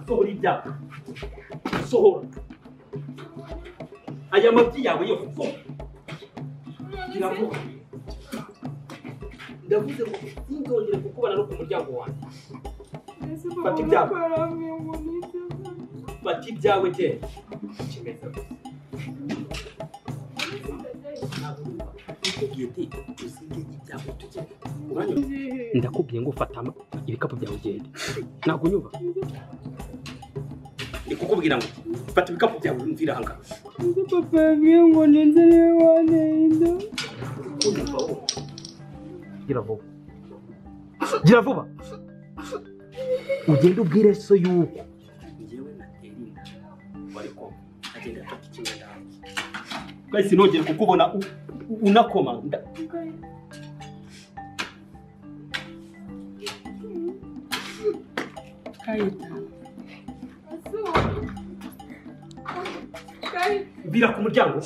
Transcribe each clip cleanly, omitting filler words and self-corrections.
sohora ibyaha sohora aya mabyi yawe yose iravuga ndavuze ngo sindongere kukubana no ku muryango wanjye fata ibyawe fata ibyawe te kimeze ndakubwiye ngo fata ibikapu byawe ugende ntabwo unyumva ndi kukubwira ngo fata ibikapu byawe mvira aha ngaha papa yambwiye ngo ninze niwe wanenda gira vuba gira vuba ugende ubwire so yuko njyewe natera inda ariko agenda afata ikinyenda kandi sinongere kukubona unakoma Vira ku muryango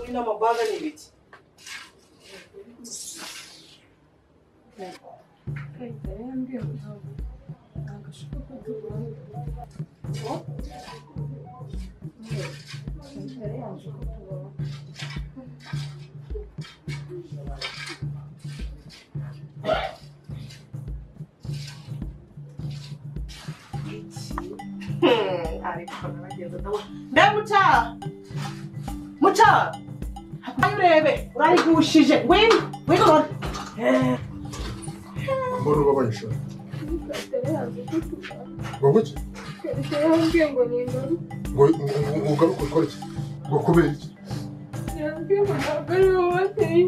Ina mabaga ni biki? Mucha! Ayurebe, urayigushije. Win! Wigorora. Mbona ubabayisha. Ngo guki? yambwiye ngo ninda Ngo ugaruka ukora iki? Ngo kubera iki? yambwiye ngo ntabwo ari wowe wateye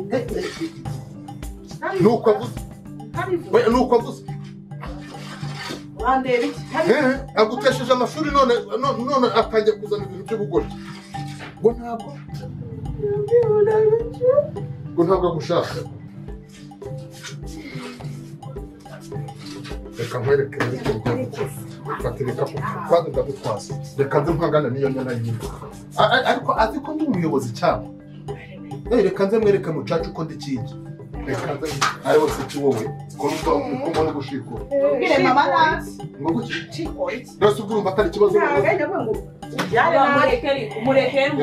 Nuko avuze. We nuko avuze. Urandeba iki? Agutesheje amashuri none atangiye kuzana ibintu by'ubugore. Ngo ntabwo ngo ntabwo agushaka. Reka nkwereke fata ibikapu kandi ndagutwaza. Reka nze mpangana n'iyo nyana y'inka. Ariko azi ko ndi umuyobozi cyane. Reka nze mwereke mucacu uko ndi kindi. Reka nze ari wose ki wowe ko mbona gushikura. Ubwire mama nasi. Ngo guki? Chikora iki? Nasi ubwo umva atari ikibazo. Ntabwo ngo umurekere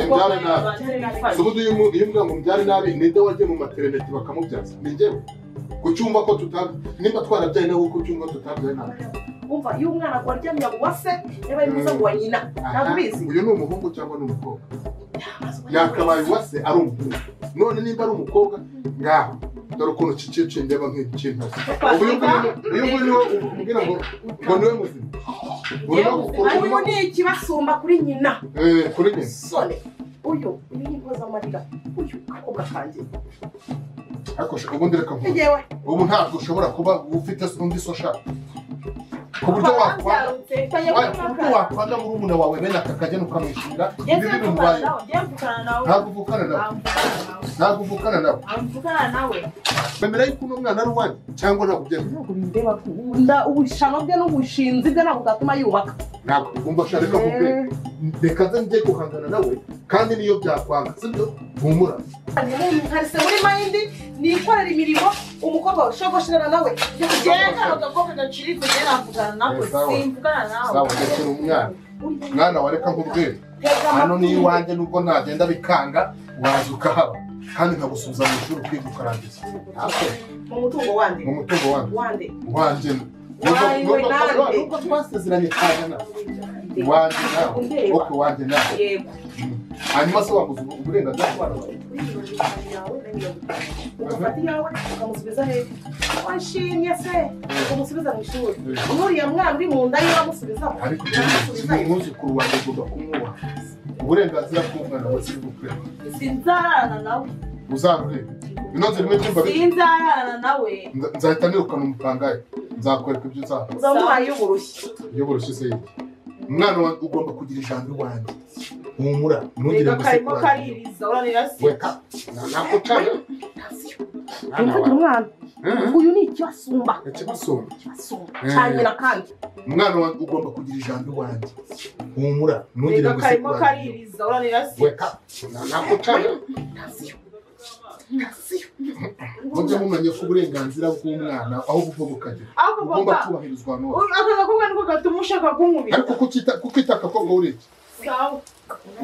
Subudu iyo mbwa ngo mbyare nabi ninde wagiye mu maternity bakamubyaza ni njyewe kucyumba ko nimba twarabyaye nawe uko cyumba tutabyaye nawe umva iyo umwana kwaryamye wase yaba ari muza wa nyina nagubizi uyu ni umuhungu cyangwa ni umukobwa yakabaye wase ari umuhungu none nimba ari umukobwa ngaho dore ukuntu cicece ndeba nk'ikintu uyu niwe umbwira ngo niwe muzima uyu ni ikibasumba kuri nyina kuri nyina sone uyu ni inkoza amarira uyu akobwa kanjye ariko ubundi reka mvuge ubu ntabwo ushobora kuba ufite undi so shaka ku buryo wakwanga muri umuna wawe bene aka kageni ukamwishyurira ibi bintu bibaye ntabwo uvukana nawe wemera yuko uno mwana ari uwanjye cyangwa ntabwo ubyemera ubushano bwe n'ubushinzi bwe ntabwo bwatuma yubaka ntabwo ugomba gushaka reka nze njye guhangana nawe kandi niyo byakwanga sibyo humura nkarise muri mayindi nikorera imirimo umukobwa ushogosherana nawe genda agakobwa gaciriritse njye navugana nawe simvugana nawe sawa ndekera umwana wareka nk'urwego hano ni iwanjye nubwo nagenda bikanga waza ukahaba kandi nkagusubiza mu ishuri ukiga ukarangiza mu mutungo wande wanjye nubwo twasezeranye cyane wanjye nawe oke wanjye nawe hanyuma se wabuze uburenganzira bw'abana ugafata iyawe ukamusubiza hejuru washimye se ukamusubiza mu ishuri n'uriya mwana uri mu nda ye wamusubizamo ariko umwuzukuru wanjye ugomba kumwubaha uburenganzira bw'umwana we siri bukureba sinzarana nawe uzarurebe ino nzira imwe byumva sinzarana nawe nzahita nirukana umupangaye nzakwereka ibyo uzakora uzamuhaye y'uburushyi se yiki umwana wawe ugomba kugira ijambo iwanjye humura ntugire ngo karimo kaririza uranira se weka ntabwo cyane umwana uyu ni ikibasumba cyanyira kandi umwana wawe ugomba kugira ijambo iwanjye humura ntugire ngo karimo kaririza uranira se weka ntabwo cyane mujye mumenya ko uburenganzira bw'umwana aho buva bukagera ugomba kubahirizwa n'uwo aka gakobwa niko gatuma ushaka kunkubita ariko kukita akakobwa ureke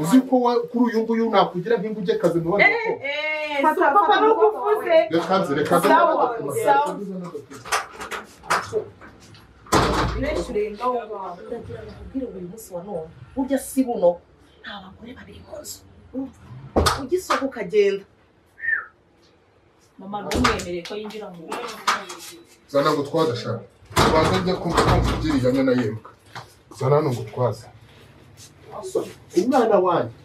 uzi ko kuri uyu nguyu nakugira nk'inguge kazi mu bana bakobwa papa nuko uvuze reka benshi urenga aho ngaho ndagira ngo nkubwire buri munsi wa none burya si buno nta bagore babiri mu nzu ugisohoka ukagenda mama ntumwemereye ko yinjira mu rugo zana ngo twadashaka tubanza njya kumva kugira iyanya na yembwa zana hano ngo twaze umwana wanjye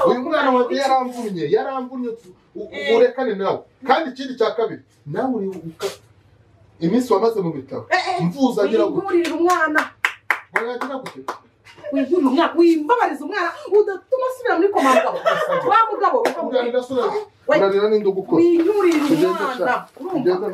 uyu mwana wanjye yaramvunnye urekane nawe kandi ikindi cya kabiri nawe uribuka iminsi wamaze mu bitaro mvuza agira gute wihurira umwana wagira gute wihurira umwana wimbabariza umwana udatuma asubira muri koma mugabo wa mugabo urarira n'indi gukora wihurira umwana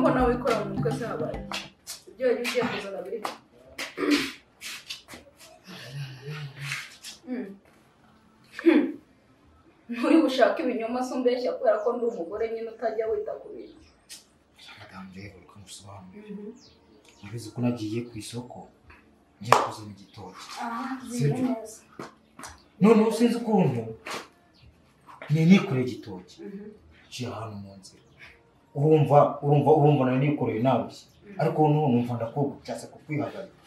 ko nawe ikora mu mutwe se habaye ibyo wari ugiye kuzana biri nturi gushaka ibinyoma se umbeshya kubera ko ndi umugore nyine utajya wita ku bintu madamu rero reka musobanurire mbizi ko nagiye ku isoko ngiye kuzana igitoki zimwe neza noneho sinzi ukuntu nikoreye igitoki nciye ahantu mu nzira urumva nawe nikoreye narushye ariko noneho numva ndakubwa cyase kukwihagarika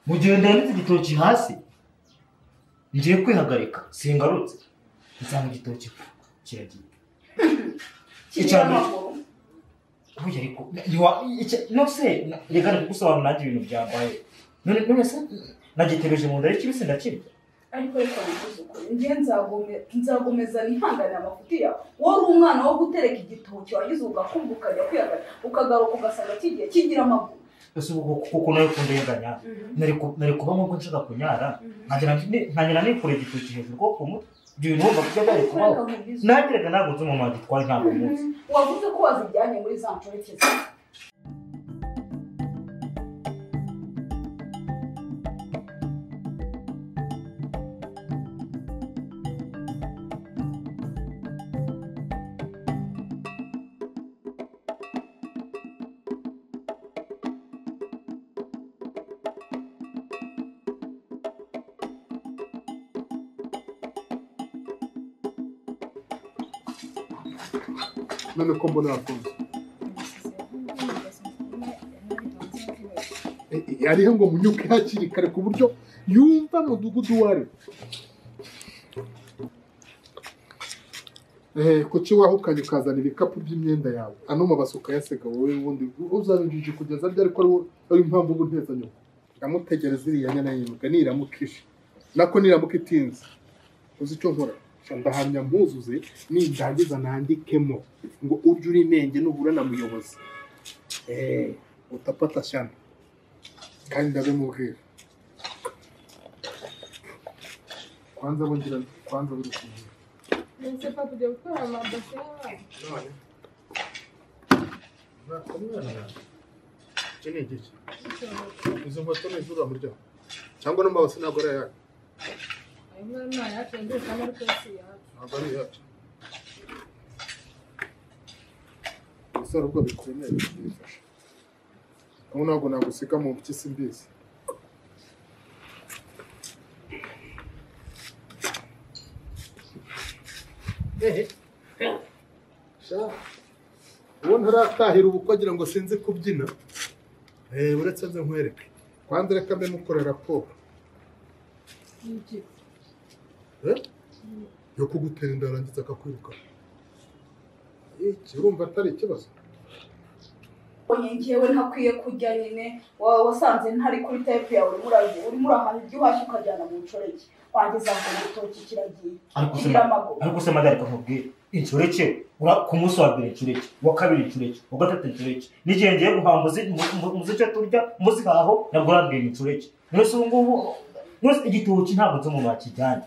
mu gihe ndanditse igitoki hasi ngiye kwihagarika singarutse nsanga igitoki kiragiye cyane burya ariko no se reka kugusobanura nanjye ibintu byambaye none se nagitegereje mu nda y'ikibisi ndakirya ariko reka bivuze ukuri ngiye nzagomeza nihanganira amafuti yawe wowe uri umwana wo gutereka igitoki wagize ugakumva ukajya kwihagarika ukagaruka ugasanga kigiye kigira amaguru ese ubwo kuko nawe kundenganya nari kuba nk'uko nshaka kunyara nkagira nikoreye igitoki hejuru ko ku mutwe ibyo bintu wumva kujya byari kubaho nagiraga ntabwo nzi umuntu wagitwaye ntabwo munsi wavuze ko wazijyanye muri za nshoreke none ko mbona yafunze yariho ngo munyuke hakiri kare ku buryo yumva mudugudu wari kuki wahukanye ukazana ibikapu by'imyenda yawe ano mabasi ukayasega wowe wundi uzabinjije kugeza ryari ko ari impamvu ubu nteza nyuma ndamutegereza iriya nyana yimuka niramukishe nako niramuka itinze uzi icyo nkora ndahamya mpuzuze nindangiza nandikemo ngo ujye uri imenge nubura na muyobozi utapata shyana kandi ndabimubwira kwanza bongira kwanza buri kintu nse papa ujya gutwara amabase none nakomwana cyane giki izo nkweto ni izura muryango cyangwa no mbabase ntabwo ari yacu mwana yacu ndetse amara kwese yacu ntabwo ari yacu gusa ubwo bikomeye bifasha aho ntabwo nagusiga mu mpyisi mbizi ubu ntaratahira ubukwe agira ngo sinzi kubyina uretse nze nkwereke kwanza reka mbe mukora raporo yo kugutera inda yarangiza akakwiruka iki urumva atari ikibazo ngewe ntakwiye kujya nyine wasanze ntari kuri tayipu yawe urimo urahana ibyo uhashye ukajyana mu nshoreke wageza ngo igitoki kiragiye kigira amaguru ariko se madari kamubwira inshoreke ku munsi wa mbere inshoreke wa kabiri inshoreke wa gatatu inshoreke n'igihe ngiye guhambuza icyo turya muzihaho nabwo urambwira inshoreke none se ubu ngubu igitoki ntabwo nzi umuntu wakijyanye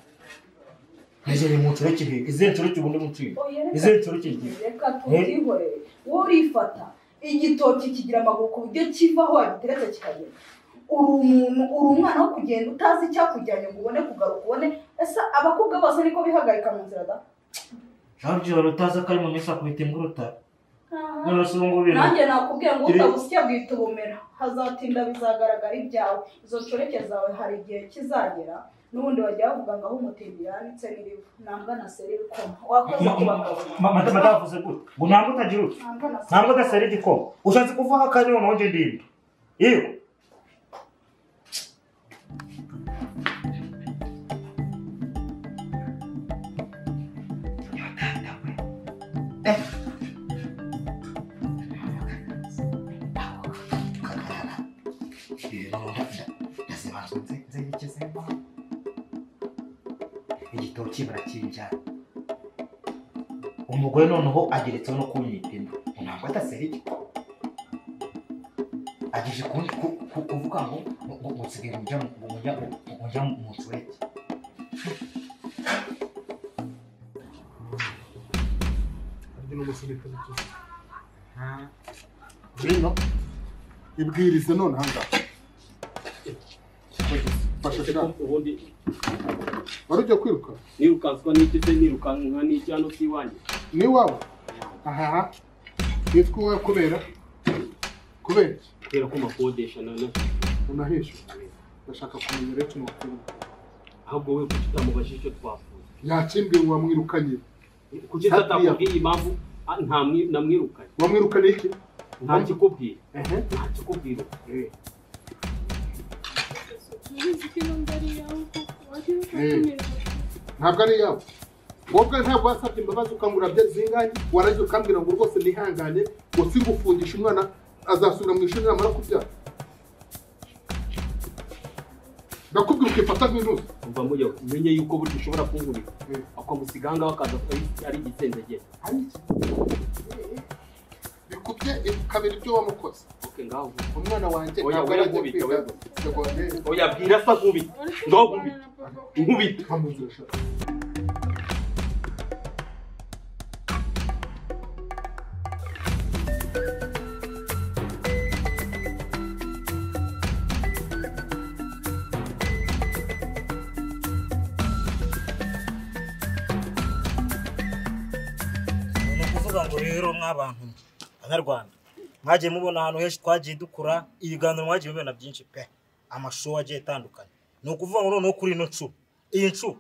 nageze mu nshoreke he izi nshoreke ubundi muciye izi nshoreke ngiye reka tubyihorere wowe urifata igitoki kigira amaguru ku buryo kivaho wagiteretse kikagenda uri umwana wo kugenda utazi icyakujyanye ngo ubone kugaruka ubone ese abakobwa bose niko bihagarika mu nzira da ntabyo utazi ko ari mu minsi akubita ingurutara none se ubu ngubu nanjye nakubwiye ngo utabusya bwita ubumera hazatinda bizagaragara ibyawe izo nshoreke zawe hari igihe kizagera n'ubundi bajya bavuga ngo aho umutindi yanitse n'irivu nambwa na seri ibikoma wakoze kubagabo madavuze gute ngo ntabwo utagira uti ntabwo udasera igikoma ushatse kuvaho akanya noneho njye ndimba iyo igitoki barakinjyana umugore noneho ageretseho no kunyipima ntabwo atasera igikoma ageje kuvuga ngo nsigaye mujya mu nshoreke ariko n'umusore Ngwino. Ibwirize none ahangaha. Fasha shaka. ubundi Wari ugiye kwiruka? nirukanswa n'iki se nirukanka n'iki hano si iwanjye Ni wawe? Aha. Yitwa uwawe kubera? Kubera iki? kubera ko makodesha none Unahisha. Ndashaka kumenya rero kino kintu. ahubwo we kuki utamubajije icyo twafuza Yakimbwe wamwirukanye. kuki utakubwiye impamvu namwirukanye Wamwirukanye iki? nta kikubwiye Ehe. nta kikubwira Ntabwo ari yawe. Wowe ntabwo wasabye imbabazi ukangura bye zinganye waraje ukambwira ngo rwose nihangane ngo singufungisha umwana azasubira mu ishuri namara kubyara. Ndakubwira ukifata nk'intuzi. umva muyo umenye yuko buryo ushobora kungurira akamusiga ahangaho akaza ari igitsendegere Bikubye kabiri ibyo wamukoze. okay ngaho Umwana wanjye Oya, ntabwo oya, arajya nkubita, kwiga. oya bwira sa nkubita ngaho nkubita Kamuzira shaka. ni ukuvuga ngo rero mw'abantu banyarwanda mwagiye mubona ahantu henshi twagiye dukura ibiganiro mwagiye mubona byinshi pe amashow agiye atandukanye ni ukuvuga ngo noneho kuri ino ncu iyi ncu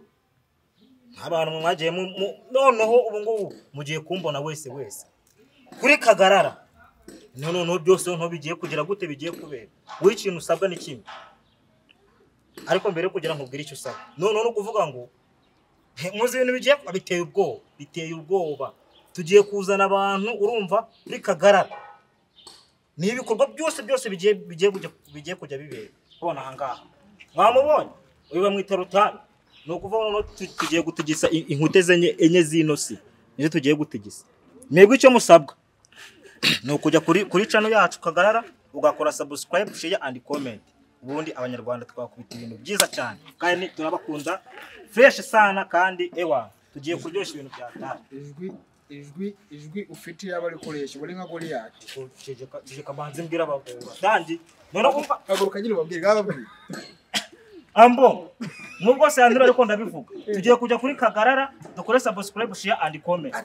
nk'abantu mwagiye noneho ubu ngubu mugiye kumbona wese kuri Kagarara noneho byose noneho bigiye kugira gute bigiye kubera buri kintu usabwa ni kimwe ariko mbere kugira ngo ubwire icyo usabwa noneho no kuvuga ngo muzi ibintu bigiye biteye ubwoba tugiye kuzana abantu urumva kuri Kagarara ni ibikorwa byose bigiye kujya bibera ubona ahangaha mwamubonye uyu bamwita Rutari ni ukuvuga ngo tugiye gutigisa inkute enye z'inosi nizo tugiye gutigisa mwebwe icyo musabwa ni ukujya kuri channel yacu Kagarara ugakora subscribe share and comment ubundi abanyarwanda twakubita ibintu byiza cyane kandi turabakunda fresh sana kandi ewa tugiye kuryoshya ibintu byatari ijwi ufitiye abarikoresha bari nka Goliath ceceka banze mbwira abagabo kandi none kumva aguruka nyine babwire gababwire ambo nubwo se andira ariko ndabivuga tugiye kujya kuri Kagarara dukore subscribe share and comment